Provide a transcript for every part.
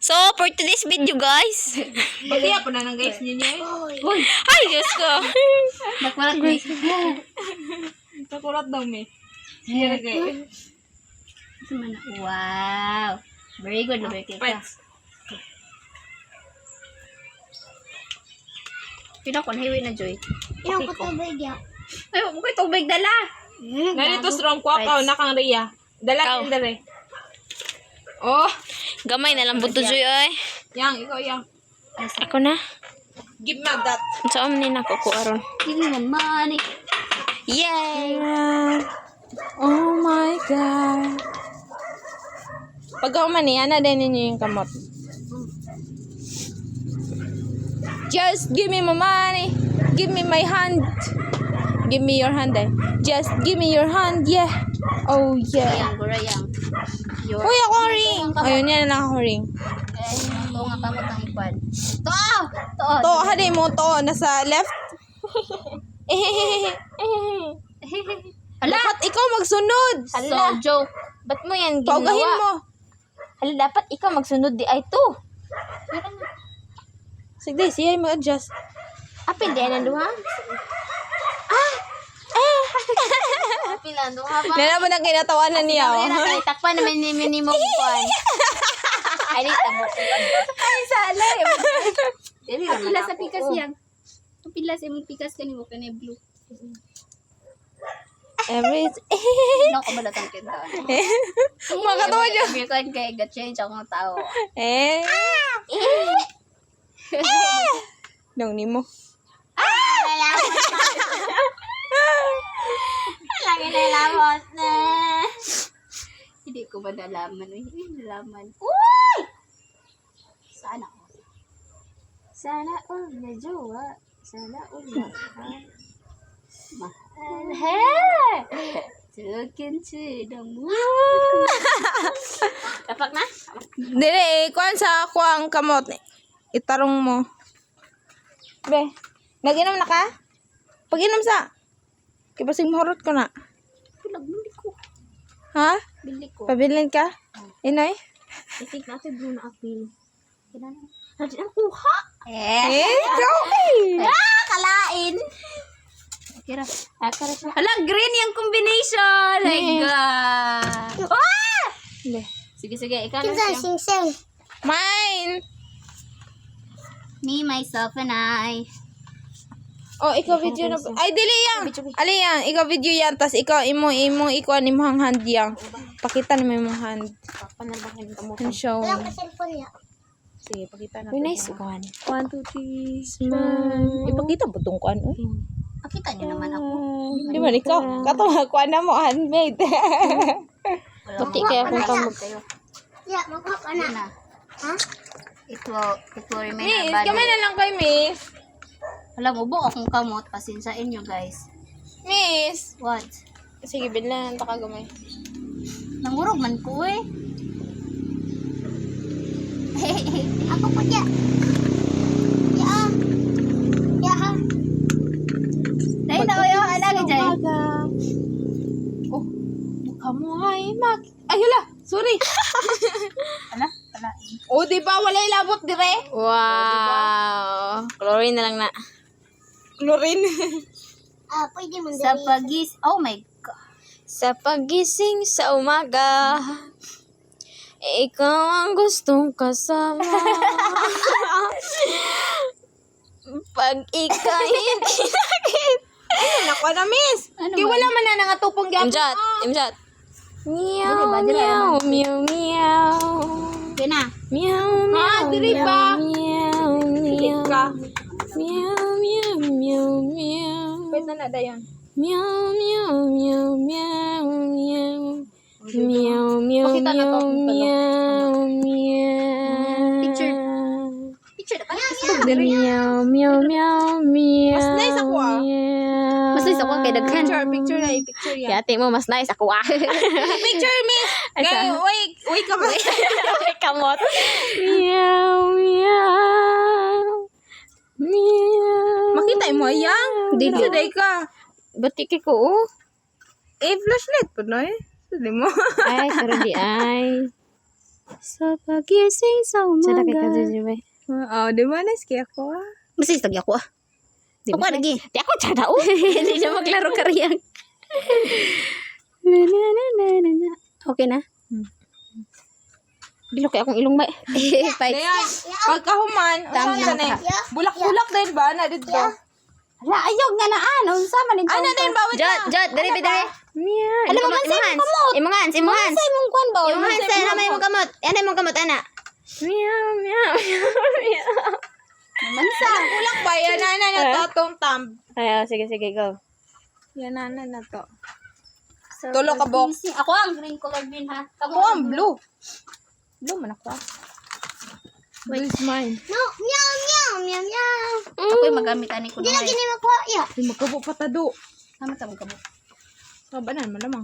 So, for today's video, guys. Pagkaya po na ng guys ninyo eh. Ay, Diyos ko. Nagwalat guys. Nakulat daw me. Here guys. Wow. Very good, Luber Kika. Pets. Pinakon, hiwi na, Joy. Yung katubig yan. Ay, huwag mo ko'y tubig dala. Ganito strong kwakaw na kang Ria. Dala Ikaw. ka dere. Oh, Gamay na lang buto, Joy, ay. yang ikaw yang. Ako na. Give me that. Saan ni na ko aron? Hindi mo money. Yay! Oh my god. Pag ako mani, ana din ninyo yung kamot. Just give me my money. Give me my hand. Give me your hand eh. Just give me your hand, yeah. Oh yeah. Gurayang, gurayang. Uy, ako ang ring. Ayun, yan na lang ako ring. Ito nga kamot ang ikwan. To! To, hali mo to. Nasa left. Hala! Dapat ikaw magsunod. So, joke. Ba't mo yan ginawa? Paugahin mo. Hala, dapat ikaw magsunod di ay to. Sige, siya mag-adjust. Apil di na duha? Apil na duha ba? Nila mo nang kinatawanan niya. Ay, Oh. nakaitakpan naman ni mo kwan. Ay, di tamo. Ay, salay. Dili naman Pila ako. sa pikas yan. Pila sa imong pikas kanimo kanay blue. Every... No, ko balatang kita. Makatawa niyo. Sabi ko, kay ga-change akong tao. Eh. Nang ni mo. Lagi na lamot na. Hindi ko ba nalaman? Hindi nalaman. Uy! Sana all. Sana all na jowa. Sana all na mahal. Mahal. Hey! Tukin to the moon. Dapat na? Dire, kuan sa ako ang kamot. Itarong mo. Be, nag-inom na ka? Pag-inom sa. Kipasig mahurot ko na. Pulag, bili ko. Ha? Bili ko. Pabilin ka? Inoy? Isig natin blue na apil. Kailangan. Natin ang kuha. Eh, okay. Kalain. Kira. Kira siya. Hala, green yung combination. My God. Ah! Be. Sige, sige. Ikaw na Kinsa siya. sing-sing. Mine. Me, myself, and I. Oh, ikaw video na. Ay, dili yan. Ali yan. Ikaw video yan. Tas ikaw, ikaw ni mo ang hand yan. Pakita ni mo yung hand. Panalabahin ka mo. And show. Wala ka cellphone niya. Sige, pakita na. Uy, nice one. 1, 2, 3, smile. Ipakita ba itong kuan? Uy. Pakita niyo naman ako. Di ba, ikaw? Katawa, kuan na mo, handmade. Puti kaya akong kamot. Ya, magkuha ka na. Na. Ha? It will remain our Miss, body. kamay na lang kay Miss. Alam mo, buo akong kamot. Pasinsain nyo, guys. Miss. What? Sige, bilan ta kagamay. Nangurog man ko eh. Ako po ya. Ya. Ya ha. Dahil na kayo, alagi dyan. Oh, mukha mo ay mak. Ay, hala. Sorry. Ala, ala. Oh, di ba? Wala ilabot dire. Wow. Chlorine na lang na. Chlorine. Pwede mo Sa dali. pagis... Oh my God. Sa pagising sa umaga, ikaw ang gustong kasama. Pag ika'y hindi nakita. Nako na, Miss. Di wala man na nangatupong gyapon. Imjat, imjat. Meow, Dili ba? Dili meow, naman. meow, meow. Yun na. Meow, meow, dili ba? meow, meow, Ka. meow, meow, meow, meow. Pwede na dayon. Meow, meow, meow, meow, meow. Meow, meow, Pakita na to, meow, meow, meow. Picture. Picture na pa. Meow, meow, meow, meow. Mas nice ako, ah. meow. Mas nice ako kay daghan. Picture na, picture yan. Kaya ate mo, mas nice ako ah. Picture, Miss. Asa? Kay, wait ka ba? Kamot. Meow, meow. Meow. Makita mo ayang. Dili. Dili ka. Batik ko oh. Eh, flashlight po na eh. Sabi mo. Ay, pero di ay. Sa pagising sa Sada kay umaga. Kajujuy. Oh, di ba nice kaya ako ah. Masih lagi ako ah. Di Ako ba? lagi. Di ako tsada oh. Hindi na maglaro ka riyan. Na, na, na, na, na, na. Okay na? Dilo kay akong ilong ba. Fight. Dayan, pagkahuman, Tama usahan ka. na bulak-bulak din ba na dito? Ala, ayog nga na ano. Sama din Ano din bawit Jot, na? Jot, dari dari. Miya. Alam mo man sa imong kamot. Imong hands, imong hands. Sa imong kwan ba? Imong hands, Sa imong kamot. Ano imong kamot, ana? Meow, meow, meow. Mansa. Bulak ba? Yan na to, tong thumb. Ay, oh, sige, sige, go. Yan na to. Tulo ka, Bok. Ako ang green color bin ha. Ako ang blue. Blue man ako ah. Blue is mine. No, meow, meow, meow, meow. Ako yung magamit ani ko na. Hindi lagi ni makuha. Ya. Ay, magkabo patado. Tama tama kamo. Kabanan, malamang.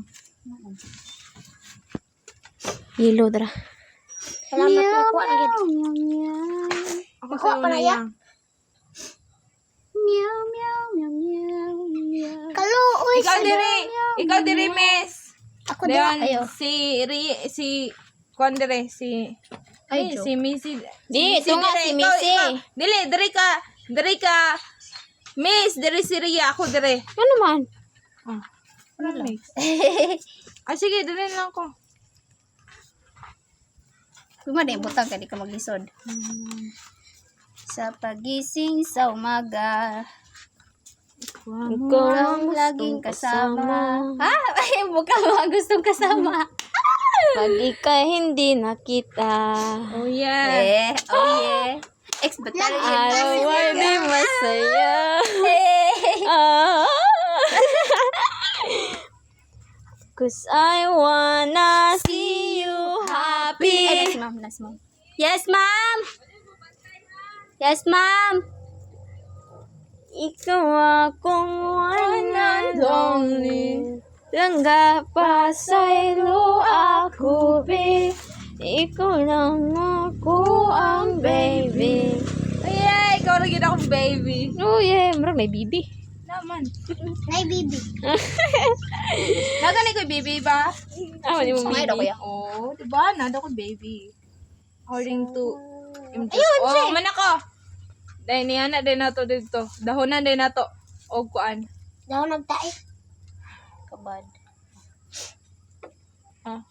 Yellow dra. Salamat na kuha na gid. Meow, meow. Ako sa una yang. Meow, meow, meow, meow, meow. Ikaw diri, miss. Ako Dayan, Ayo. si Kwan dire, Ay, si Missy. Di, ito nga si Missy. Dili, diri ka. Miss, diri si Ria, ako dire. Ano man? Oh. Ah, sige, diri lang ko. Kuma din butang ka di ka maglisod. Sa pagising sa umaga, Ikaw ang laging kasama. Ha? Ay, mukha mo ang gustong kasama. Pag ika'y hindi nakita. Oh, yeah. Oh yeah. Ex-battalion. Araw ay di masaya. Hey. Ah. 'Cause I wanna see you Ay, happy. nice ma'am, nice ma'am. Yes, ma'am. Yes, ma'am. Ikaw akong one and only. Langga pa sa'yo ako, babe. Ikaw lang ako ang baby. Ay, ikaw rin akong baby. Oh yeah, marang may bibi. Naman. Nay, baby. Nagani ko baby ba? Ah, di mo Sangay daw bibi. kuya. Oh, di ba? Nada ko baby. According to MJ. Oh, man ako. Dahil niya na din nato dito. Dahonan din nato. O kuan. Daw nagtae. Kabad. Ah.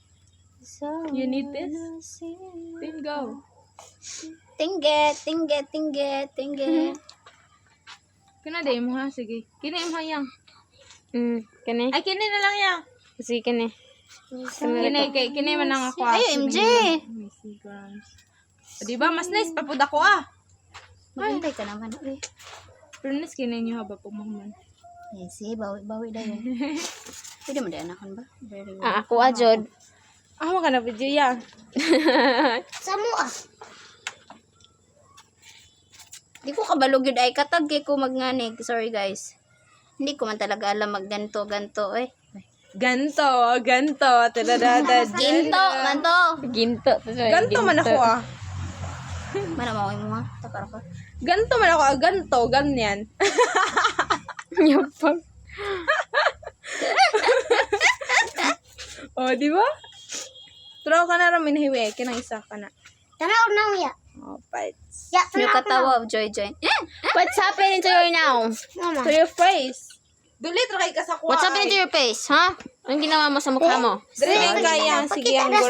You need this? Then go. Tingge, tingge, tingge, tingge. Kina din mo ha, sige. Kina mo yang. Kani? Ay, kini na lang yang. Sige, kani. Kini man lang ako. Ay, MJ. Di ba? Mas nice papud ako ah. Maghintay ka naman. Uy. Pero nice kini niyo haba pumahuman. Yes, bawi daw yun. Pwede mo din anak ba? Very good. Ah, ako ajod. Ah, mo ka na video yang. Samo ah. Di ko kabalog yun ay katag ko magnanig. Sorry guys. Hindi ko man talaga alam magganto eh. Ganto. Tadadada. Ginto, ganto. Ginto. Ganto man ako ah. Mana maway mo ha? Takar ka. Ganto man ako ah. Ganto. Ganyan. Yapag. Oh, di ba? Turo ka na ramin hiwi. Kinang isa ka na. Tanaw na ya. Oh, fights. Ya, yung katawa of Joy. What's happening to you now? Mama. To your face. Dulit ra kay ka sa kuha. What's happening to your face, ha? Anong ginawa mo sa mukha mo? Dali kaya. Sige, ang guro